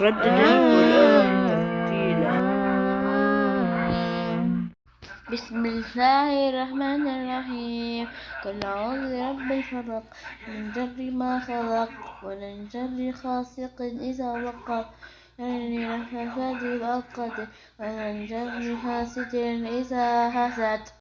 ردد القرآن ترتيلا. بسم الله الرحمن الرحيم. قل أعوذ برب الفلق من شر ما خلق ومن شر غاسق إذا وقب ومن النفاثات في العقد ومن شر حاسد إذا حسد.